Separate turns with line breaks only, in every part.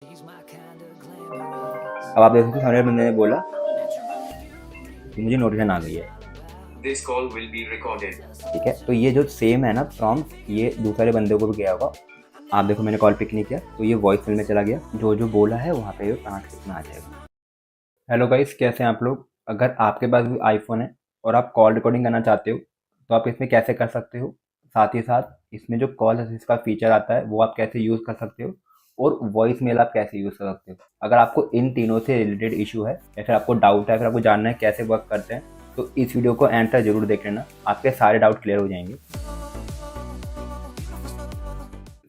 अब आप देख सकते हो सामने बंदे ने बोला कि मुझे नोटिफिकेशन आ गई है।
This call will be recorded.
ठीक है, तो ये जो सेम है ना प्रॉम्प्ट, ये दूसरे बंदे को भी गया होगा। आप देखो मैंने कॉल पिक नहीं किया तो ये वॉइस मेल में चला गया, जो जो बोला है वहाँ पे ट्रांसक्रिप्ट में आ जाएगा। हेलो गाइस, कैसे हैं आप लोग? अगर आपके पास भी आईफोन है और आप कॉल रिकॉर्डिंग करना चाहते हो तो आप इसमें कैसे कर सकते हो, साथ ही साथ इसमें जो कॉल असिस्ट का फीचर आता है वो आप कैसे यूज़ कर सकते हो, और वॉइस मेल आप कैसे यूज़ कर सकते हो। अगर आपको इन तीनों से रिलेटेड इशू है या फिर आपको डाउट है, फिर आपको जानना है कैसे वर्क करते हैं, तो इस वीडियो को एंड तक जरूर देख लेना, आपके सारे डाउट क्लियर हो जाएंगे।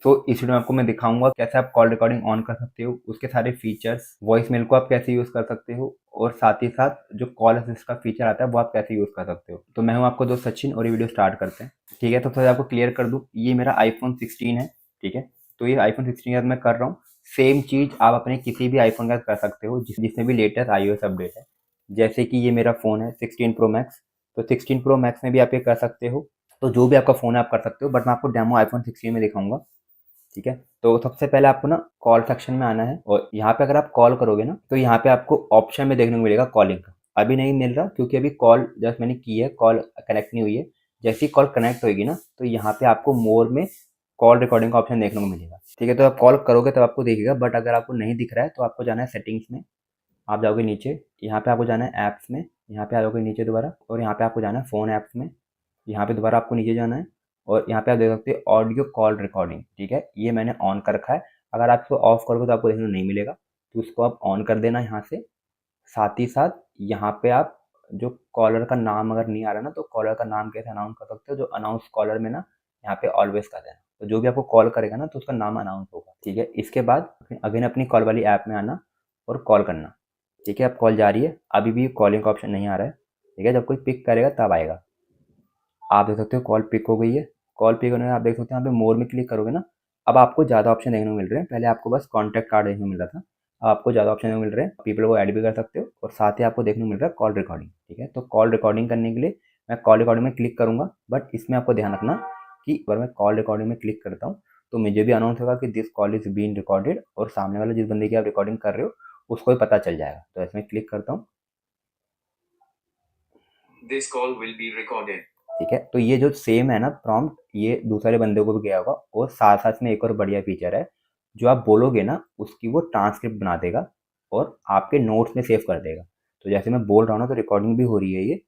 तो इस वीडियो में आपको मैं दिखाऊंगा कैसे आप कॉल रिकॉर्डिंग ऑन कर सकते हो, उसके सारे फीचर्स, वॉइस मेल को आप कैसे यूज़ कर सकते हो, और साथ ही साथ जो कॉल असिस्ट का फीचर आता है वो आप कैसे यूज़ कर सकते हो। तो मैं हूं आपको दोस्त सचिन और ये वीडियो स्टार्ट करते हैं। ठीक है, तो फिर आपको क्लियर कर दूँ, ये मेरा आईफोन 16 है। ठीक है, तो ये आईफोन 16 के साथ मैं कर रहा हूँ। सेम चीज़ आप अपने किसी भी आईफोन के साथ कर सकते हो जिसमें भी लेटेस्ट iOS अपडेट है। जैसे कि ये मेरा फ़ोन है 16 प्रो मैक्स, तो 16 प्रो मैक्स में भी आप ये कर सकते हो। तो जो भी आपका फ़ोन है आप कर सकते हो, बट मैं आपको डेमो आईफोन 16 में दिखाऊंगा। ठीक है, तो सबसे पहले आपको ना कॉल सेक्शन में आना है, और यहाँ पे अगर आप कॉल करोगे ना तो यहाँ पे आपको ऑप्शन में देखने को मिलेगा कॉलिंग का। अभी नहीं मिल रहा क्योंकि अभी कॉल जस्ट मैंने की है, कॉल कनेक्ट नहीं हुई है। जैसे ही कॉल कनेक्ट होगी ना तो यहाँ पे आपको मोर में कॉल रिकॉर्डिंग का ऑप्शन देखने को मिलेगा। ठीक है, तो आप कॉल करोगे तब आपको दिखेगा, बट अगर आपको नहीं दिख रहा है तो आपको जाना है सेटिंग्स में। आप जाओगे नीचे, यहाँ पे आपको जाना है ऐप्स में, यहाँ पे आ जाओगे नीचे दोबारा, और यहाँ पे आपको जाना है फ़ोन ऐप्स में। यहाँ पे दोबारा आपको नीचे जाना है, और यहाँ पे आप देख सकते हो ऑडियो कॉल रिकॉर्डिंग। ठीक है, ये मैंने ऑन कर रखा है। अगर आप इसको ऑफ करोगे तो आपको देखने को नहीं मिलेगा, तो इसको आप ऑन कर देना यहाँ से। साथ ही साथ यहाँ पे आप जो कॉलर का नाम अगर नहीं आ रहा ना, तो कॉलर का नाम कैसे अनाउंस कर सकते हो, जो अनाउंस कॉलर में ना यहाँ पे ऑलवेज कर देना, तो जो भी आपको कॉल करेगा ना तो उसका नाम अनाउंस होगा। ठीक है, इसके बाद अगेन अपनी कॉल वाली ऐप में आना और कॉल करना। ठीक है, अब कॉल जा रही है, अभी भी कॉलिंग का ऑप्शन नहीं आ रहा है। ठीक है, जब कोई पिक करेगा तब आएगा। आप देख सकते हो कॉल पिक हो गई है। कॉल पिक होने में आप देख सकते हो यहाँ पे मोर में क्लिक करोगे ना, अब आपको ज़्यादा ऑप्शन देखने को मिल रहे हैं। पहले आपको बस कॉन्टैक्ट कार्ड देखने को मिल रहा था, अब आपको ज़्यादा ऑप्शन देखने को मिल रहे हैं। पीपल को ऐड भी कर सकते हो, और साथ ही आपको देखने को मिल रहा है कॉल रिकॉर्डिंग। ठीक है, तो कॉल रिकॉर्डिंग करने के लिए मैं कॉल रिकॉर्डिंग में क्लिक करूँगा, बट इसमें आपको ध्यान रखना कि अगर मैं कॉल रिकॉर्डिंग में क्लिक करता हूँ तो मुझे भी अनाउंस होगा कि this call is been recorded, और सामने वाले जिस बंदे की आप रिकॉर्डिंग कर रहे हो उसको भी पता चल जाएगा। तो इसमें क्लिक करता हूँ।
This call will be recorded.
ठीक है, तो ये जो सेम है ना प्रॉम्प्ट, ये दूसरे बंदे को भी गया होगा, और साथ साथ में एक और बढ़िया फीचर है, जो आप बोलोगे ना उसकी वो ट्रांसक्रिप्ट बना देगा और आपके नोट्स में सेव कर देगा। तो जैसे मैं बोल रहा हूँ ना तो रिकॉर्डिंग भी हो रही है ये,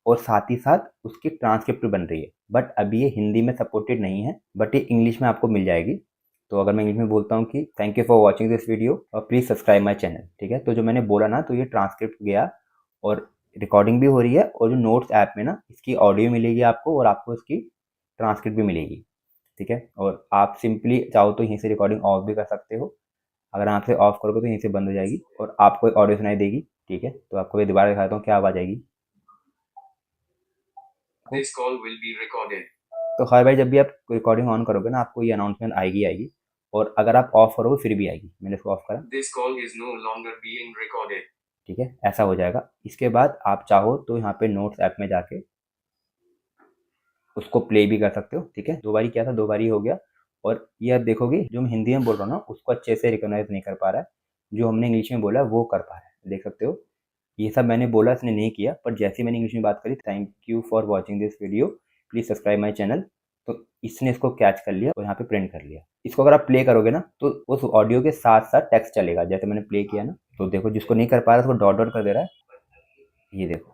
और साथ ही साथ उसकी ट्रांसक्रिप्ट बन रही है। बट अभी ये हिंदी में सपोर्टेड नहीं है, बट ये इंग्लिश में आपको मिल जाएगी। तो अगर मैं इंग्लिश में बोलता हूँ कि thank you for watching this video और प्लीज़ सब्सक्राइब माई चैनल। ठीक है, तो जो मैंने बोला ना तो ये ट्रांसक्रिप्ट गया, और रिकॉर्डिंग भी हो रही है, और जो नोट्स ऐप में ना इसकी ऑडियो मिलेगी आपको, और आपको इसकी ट्रांसक्रिप्ट भी मिलेगी। ठीक है, और आप सिंपली चाहो तो यहीं से रिकॉर्डिंग ऑफ भी कर सकते हो। अगर आप से ऑफ करोगे तो यहीं से बंद हो जाएगी और आपको एक ऑडियो सुनाई देगी। ठीक है, तो आपको मैं दोबारा दिखाता हूँ क्या आवाज़ आएगी।
This call will be recorded.
तो हर बार जब भी आप रिकॉर्डिंग ऑन करोगे ना आपको ये अनाउंसमेंट आएगी आएगी, और अगर आप ऑफ करोगे फिर भी आएगी। मैंने इसको ऑफ करा।
This call is no longer being recorded.
ठीक है, ऐसा हो जाएगा। इसके बाद आप चाहो तो यहाँ पे नोट्स ऐप में जाके उसको प्ले भी कर सकते हो। ठीक है, 2 बारी किया था, 2 बारी हो गया। और ये आप देखोगे जो मैं हिंदी में बोल रहा हूँ ना उसको अच्छे से रिकॉग्नाइज नहीं कर पा रहा है, जो हमने इंग्लिश में बोला है वो कर पा रहा है। देख सकते हो, ये सब मैंने बोला इसने नहीं किया, पर जैसे ही मैंने इंग्लिश में बात करी thank you for watching this video please subscribe my channel, तो इसने इसको कैच कर लिया और यहाँ पे प्रिंट कर लिया। इसको अगर आप प्ले करोगे ना तो उस ऑडियो के साथ साथ टेक्स्ट चलेगा। जैसे मैंने प्ले किया ना, तो देखो जिसको नहीं कर पा रहा उसको डॉट डॉट कर दे रहा है, ये देखो।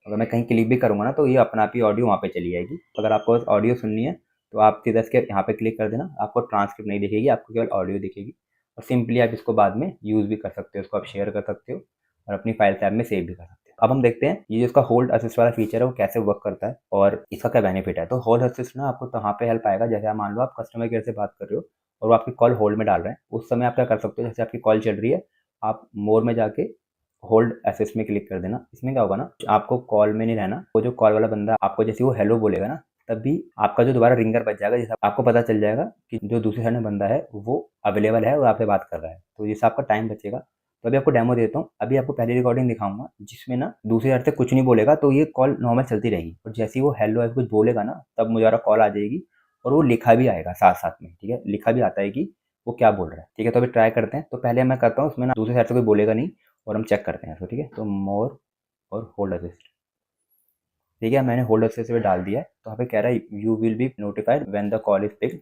अगर मैं कहीं क्लिक भी करूँगा ना तो ये अपना आप ही ऑडियो वहाँ पे चली जाएगी। तो अगर आपको ऑडियो सुननी है तो आप सीधा इसके यहाँ पे क्लिक कर देना, आपको ट्रांसक्रिप्ट नहीं दिखेगी, आपको केवल ऑडियो दिखेगी, और सिंपली आप इसको बाद में यूज़ भी कर सकते हो, इसको आप शेयर कर सकते हो और अपनी फाइल टैब में सेव भी कर सकते हो। अब हम देखते हैं ये जो इसका होल्ड असिस्ट वाला फीचर है वो कैसे वर्क करता है और इसका क्या बेनिफिट है। तो होल्ड असिस्ट ना आपको कहाँ पे हेल्प आएगा, जैसे आप मान लो आप कस्टमर केयर से बात कर रहे हो और वो आपकी कॉल होल्ड में डाल रहे हैं, उस समय आप क्या कर सकते हो, जैसे आपकी कॉल चल रही है आप मोर में जाके होल्ड असिस्ट में क्लिक कर देना। इसमें क्या होगा ना, आपको कॉल में नहीं रहना, वो जो कॉल वाला बंदा आपको जैसे वो हेलो बोलेगा ना तभी आपका जो दोबारा रिंगर बच जाएगा, जैसे आपको पता चल जाएगा कि जो दूसरे साइड में बंदा है वो अवेलेबल है और आपसे बात कर रहा है, तो जैसे आपका टाइम बचेगा। तो अभी आपको डेमो देता हूँ। अभी आपको पहली रिकॉर्डिंग दिखाऊंगा जिसमें ना दूसरी साइड से कुछ नहीं बोलेगा, तो ये कॉल नॉर्मल चलती रहेगी, और जैसे ही वो हेलो ऐसे कुछ बोलेगा ना तब मुझे कॉल आ जाएगी और वो लिखा भी आएगा साथ साथ में, ठीक है, लिखा भी आता है कि वो क्या बोल रहा है, ठीक है। तो अभी ट्राई करते हैं। तो पहले मैं करता हूँ उसमें ना, दूसरी साइड से कोई बोलेगा नहीं और हम चेक करते हैं इसको, ठीक है। तो मोर और होल्ड असिस्ट, ठीक है, मैंने होल्ड असिस्ट पे डाल दिया है। तो यहाँ पे कह रहा है you will be notified when the call is picked,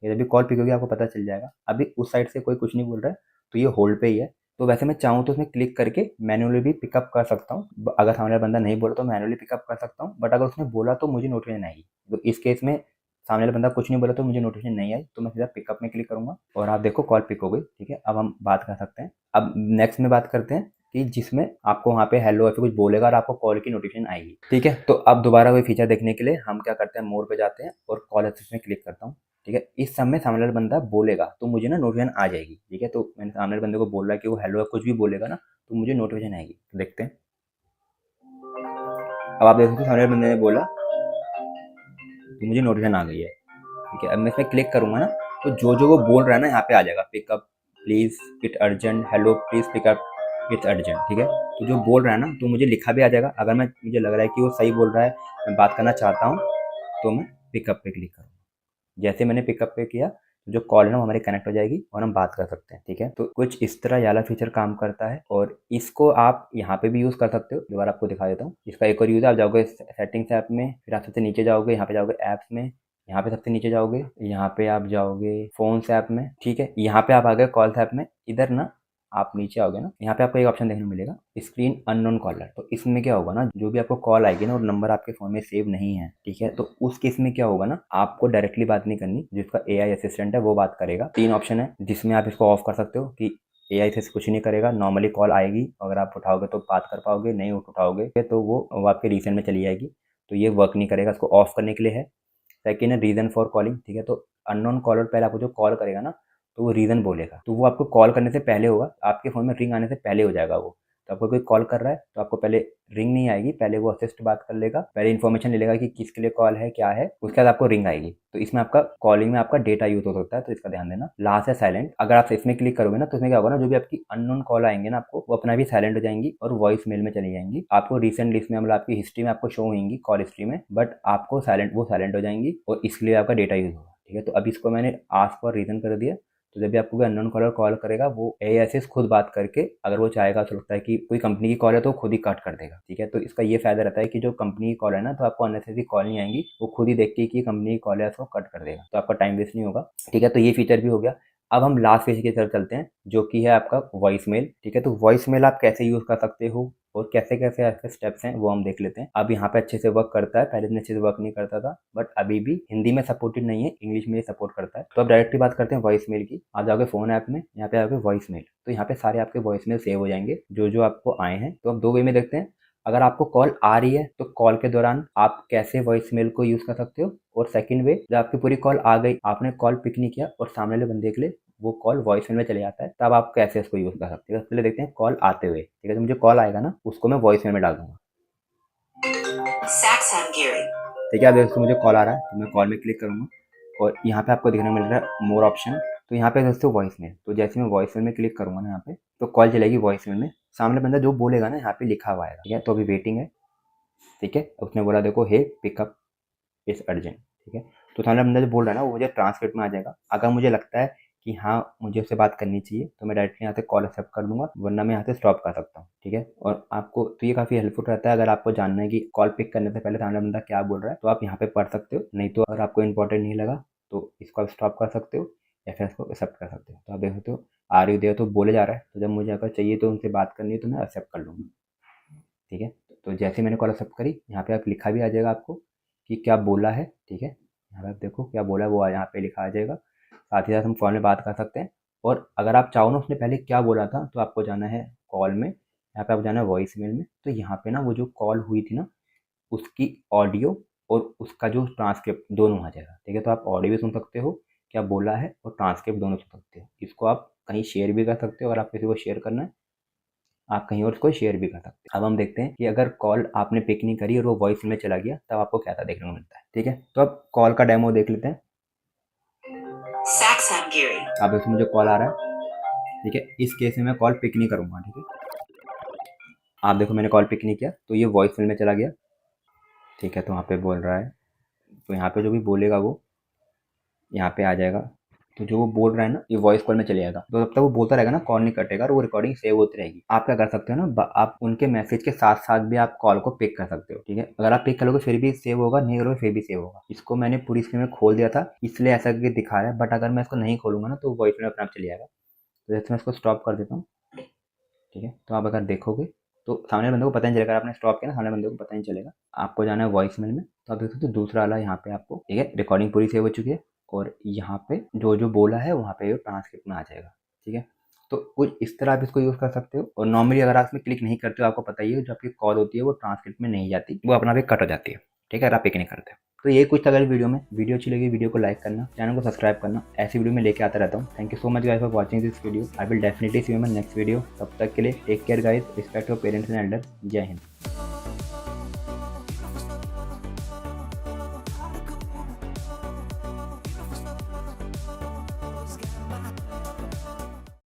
ये जब भी कॉल पिक होगी आपको पता चल जाएगा। अभी उस साइड से कोई कुछ नहीं बोल रहा है तो ये होल्ड पे ही है। तो वैसे मैं चाहूँ तो उसमें क्लिक करके मैनुअली भी पिकअप कर सकता हूँ। अगर सामने वाला बंदा नहीं बोला तो मैनुअली पिकअप कर सकता हूँ, बट अगर उसने बोला तो मुझे नोटिफिकेशन आएगी। तो इस केस में सामने वाला बंदा कुछ नहीं बोला तो मुझे नोटिफिकेशन नहीं आई, तो मैं सीधा पिकअप में क्लिक करूंगा और आप देखो कॉल पिक हो गई, ठीक है। अब हम बात कर सकते हैं। अब नेक्स्ट में बात करते हैं कि जिसमें आपको वहाँ पे हेलो या फिर कुछ बोलेगा और आपको कॉल की नोटिफिकेशन आएगी, ठीक है। तो अब दोबारा वही फीचर देखने के लिए हम क्या करते हैं, मोर पे जाते हैं और कॉल असिस्ट में क्लिक करता हूँ, ठीक है। इस समय सामने वाला बंदा बोलेगा तो मुझे ना नोटिफिकेशन आ जाएगी, ठीक है। तो मैंने सामने वाले बंदे को बोल रहा है कि वो हेलो या कुछ भी बोलेगा ना तो मुझे नोटिफिकेशन आएगी। तो देखते हैं। अब आप देख सकते हो सामने वाले बंदे ने बोला तो मुझे नोटिफिकेशन आ गई है, ठीक है। अब मैं इसमें क्लिक करूंगा ना तो जो जो वो बोल रहा है ना यहाँ पे आ जाएगा, pickup please it urgent, hello please pickup it's urgent, ठीक है। तो जो बोल रहा है ना तो मुझे लिखा भी आ जाएगा। अगर मुझे लग रहा है कि वो सही बोल रहा है, मैं बात करना चाहता हूँ, तो मैं पिकअप पे क्लिक करूँगा। जैसे मैंने पिकअप पे किया तो जो कॉल है ना वो हमारी कनेक्ट हो जाएगी और हम बात कर सकते हैं, ठीक है। तो कुछ इस तरह ये वाला फीचर काम करता है और इसको आप यहाँ पे भी यूज़ कर सकते हो। दोबारा आपको दिखा देता हूँ। इसका एक और यूज़ है, आप जाओगे सेटिंग्स ऐप में, फिर आप सबसे नीचे जाओगे, यहाँ पे जाओगे ऐप्स में, यहाँ पे सबसे नीचे जाओगे, यहाँ पे आप जाओगे फ़ोन्स ऐप में, ठीक है। यहाँ पे आप आ गए कॉल्स ऐप में। इधर ना आप नीचे आओगे ना, यहाँ पे आपको एक ऑप्शन देखने को मिलेगा, स्क्रीन अननोन कॉलर। तो इसमें क्या होगा ना, जो भी आपको कॉल आएगी ना और नंबर आपके फ़ोन में सेव नहीं है, ठीक है, तो उस केस में क्या होगा ना, आपको डायरेक्टली बात नहीं करनी, जिसका एआई असिस्टेंट है वो बात करेगा। 3 ऑप्शन है जिसमें आप इसको ऑफ कर सकते हो कि एआई से कुछ नहीं करेगा, नॉर्मली कॉल आएगी, अगर आप उठाओगे तो बात कर पाओगे, नहीं उठाओगे तो वो आपके रीसेंट में चली जाएगी, तो ये वर्क नहीं करेगा। इसको ऑफ करने के लिए है। सेकेंड है रीज़न फॉर कॉलिंग, ठीक है। तो अननोन कॉलर पहले आपको जो कॉल करेगा ना तो वो रीज़न बोलेगा, तो वो आपको कॉल करने से पहले होगा, आपके फ़ोन में रिंग आने से पहले हो जाएगा वो। तो आपको कोई कॉल कर रहा है तो आपको पहले रिंग नहीं आएगी, पहले वो असिस्ट बात कर लेगा, पहले इन्फॉर्मेशन ले लेगा कि किसके लिए कॉल है, क्या है, उसके बाद आपको रिंग आएगी। तो इसमें आपका कॉलिंग में आपका डेटा यूज़ हो सकता है, तो इसका ध्यान देना। लास्ट है साइलेंट। अगर आप इसमें क्लिक करोगे ना तो इसमें क्या होगा ना, जो भी आपकी अननोन कॉल आएंगे ना आपको, वो अपना भी साइलेंट हो जाएंगी और वॉइस मेल में चली जाएंगी। आपको रिसेंट लिस्ट में, मतलब आपकी हिस्ट्री में आपको शो होंगी, कॉल हिस्ट्री में, बट आपको वो साइलेंट हो जाएंगी और इसके लिए आपका डेटा यूज़ होगा, ठीक है। तो अब इसको मैंने आस्क फॉर रीज़न कर दिया। तो जब भी आपको कोई अननोन कॉलर कॉल करेगा, वो एआई खुद बात करके, अगर वो चाहेगा तो लगता है कि कोई कंपनी की कॉल है तो खुद ही कट कर देगा, ठीक है। तो इसका ये फायदा रहता है कि जो कंपनी की कॉल है ना तो आपको अननेसेसरी कॉल नहीं आएंगी, वो खुद ही देख के कि कंपनी की कॉल है उसको कट कर देगा, तो आपका टाइम वेस्ट नहीं होगा, ठीक है। तो ये फीचर भी हो गया। अब हम लास्ट फीचर की तरफ चलते हैं जो कि है आपका वॉइस मेल, ठीक है। तो वॉइस मेल आप कैसे यूज़ कर सकते हो और कैसे कैसे आपके स्टेप्स हैं वो हम देख लेते हैं। अब यहाँ पे अच्छे से वर्क करता है, पहले इतने अच्छे से वर्क नहीं करता था, बट अभी भी हिंदी में सपोर्टेड नहीं है, इंग्लिश में सपोर्ट करता है। तो अब डायरेक्टली बात करते हैं वॉइस मेल की। आप जाओगे फ़ोन ऐप में, यहाँ पे आओगे वॉइस मेल, तो यहाँ पे सारे आपके वॉइस मेल सेव हो जाएंगे जो जो आपको आए हैं। तो अब 2 वे में देखते हैं। अगर आपको कॉल आ रही है तो कॉल के दौरान आप कैसे वॉइस मेल को यूज़ कर सकते हो, और सेकंड वे, जब आपकी पूरी कॉल आ गई, आपने कॉल पिक नहीं किया और सामने वाले बंदे के लिए वो कॉल वॉइस मेल में चले जाता है, तब आप कैसे उसको यूज़ कर सकते हो। पहले देखते हैं कॉल आते हुए, ठीक है। तो मुझे कॉल आएगा ना उसको मैं वॉइस मेल में डाल दूंगा, ठीक है। अब दोस्तों मुझे कॉल आ रहा है तो मैं कॉल में क्लिक करूँगा और यहाँ पे आपको देखने को मिल रहा है मोर ऑप्शन। तो यहाँ पे दोस्तों वॉइस मेल, तो जैसे मैं वॉइस मेल में क्लिक करूँगा ना यहाँ पे, तो कॉल चलेगी वॉइस मेल में। सामने बंदा जो बोलेगा ना यहाँ पे लिखा हुआ आएगा, ठीक है। तो अभी वेटिंग है, ठीक है। उसने बोला देखो हे पिकअप इट्स अर्जेंट, ठीक है। तो सामने बंदा जो बोल रहा है ना वो मुझे ट्रांसक्रिप्ट में आ जाएगा। अगर मुझे लगता है कि हाँ मुझे उससे बात करनी चाहिए तो मैं डायरेक्टली यहाँ से कॉल एक्सेप्ट कर दूंगा, वरना मैं यहाँ से स्टॉप कर सकता हूँ, ठीक है। और आपको तो ये काफ़ी हेल्पफुल रहता है। अगर आपको जानना है कि कॉल पिक करने से पहले सामने बंदा क्या बोल रहा है तो आप यहाँ पे पढ़ सकते हो, नहीं तो अगर आपको इंपॉर्टेंट नहीं लगा तो इसको आप स्टॉप कर सकते हो या फिर इसको एक्सेप्ट कर सकते हो। तो आप देख सकते हो आर यू देयर तो बोले जा रहा है, तो जब मुझे अगर चाहिए तो उनसे बात करनी है तो मैं एक्सेप्ट कर लूँगा, ठीक है। तो जैसे मैंने कॉल एक्सेप्ट करी, यहाँ पे आप लिखा भी आ जाएगा आपको कि क्या बोला है, ठीक है। यहाँ पे आप देखो क्या बोला है वो यहाँ पे लिखा आ जाएगा। साथ ही साथ हम फ़ोन में बात कर सकते हैं, और अगर आप चाहो ना उसने पहले क्या बोला था तो आपको जाना है कॉल में, यहाँ पे आपको जाना है वॉइस मेल में। तो यहाँ पे ना वो जो कॉल हुई थी ना उसकी ऑडियो और उसका जो ट्रांसक्रिप्ट दोनों आ जाएगा, ठीक है। तो आप ऑडियो भी सुन सकते हो क्या बोला है और ट्रांसक्रिप्ट दोनों सुन सकते हो। इसको आप कहीं शेयर भी कर सकते हो, अगर आप किसी को शेयर करना है आप कहीं और इसको शेयर भी कर सकते हैं। अब हम देखते हैं कि अगर कॉल आपने पिक नहीं करी और वो वॉइस में चला गया तब आपको क्या था देखने को मिलता है, ठीक है। तो अब कॉल का डेमो देख लेते हैं। अब इसमें मुझे कॉल आ रहा है, ठीक है। इस केस में मैं कॉल पिक नहीं करूँगा, ठीक है। आप देखो मैंने कॉल पिक नहीं किया तो ये वॉइस में चला गया, ठीक है। तो वहाँ पे बोल रहा है, तो यहाँ पे जो भी बोलेगा वो यहाँ पे आ जाएगा। तो जो वो बोल रहा है ना, ये वॉइस कॉल में चले जाएगा। तो जब तक वो बोलता रहेगा ना, कॉल नहीं कटेगा और वो रिकॉर्डिंग सेव होती रहेगी। आप क्या कर सकते हो ना, आप उनके मैसेज के साथ साथ भी आप कॉल को पिक कर सकते हो। ठीक है, अगर आप पिक करोगे फिर भी सेव होगा, नहीं करोगे फिर भी सेव होगा। इसको मैंने पूरी स्क्रीन में खोल दिया था, इसलिए ऐसा करके दिखा रहा है, बट अगर मैं इसको नहीं खोलूंगा ना तो वॉइस में अपने आप चले जाएगा। तो जैसे मैं इसको स्टॉप कर देता हूँ। ठीक है, तो आप अगर देखोगे तो सामने बंदे को पता नहीं चलेगा, आपने स्टॉप किया ना, सामने बंदे को पता नहीं चलेगा। आपको जाना है वॉइस मेल में, तो आप देख सकते हो दूसरा वाला यहाँ पे आपको, ठीक है, रिकॉर्डिंग पूरी सेव हो चुकी है और यहाँ पे जो जो बोला है वहाँ पे ट्रांसक्रिप्ट में आ जाएगा। ठीक है, तो कुछ इस तरह आप इसको यूज़ कर सकते हो। और नॉर्मली अगर आप इसमें क्लिक नहीं करते हो, आपको पता ही है जो आपकी कॉल होती है वो ट्रांसक्रिप्ट में नहीं जाती, वो अपना आप कट हो जाती है। ठीक है, अगर आप पिक नहीं करते। तो ये कुछ था गाइस वीडियो में। वीडियो अच्छी लगी वीडियो को लाइक करना, चैनल को सब्सक्राइब करना, ऐसी वीडियो में लेके आता रहता हूँ। Thank you so much guys for watching this video. I will definitely see you in my next video. तब तक के लिए take care guys, respect your parents and elders. Jai Hind.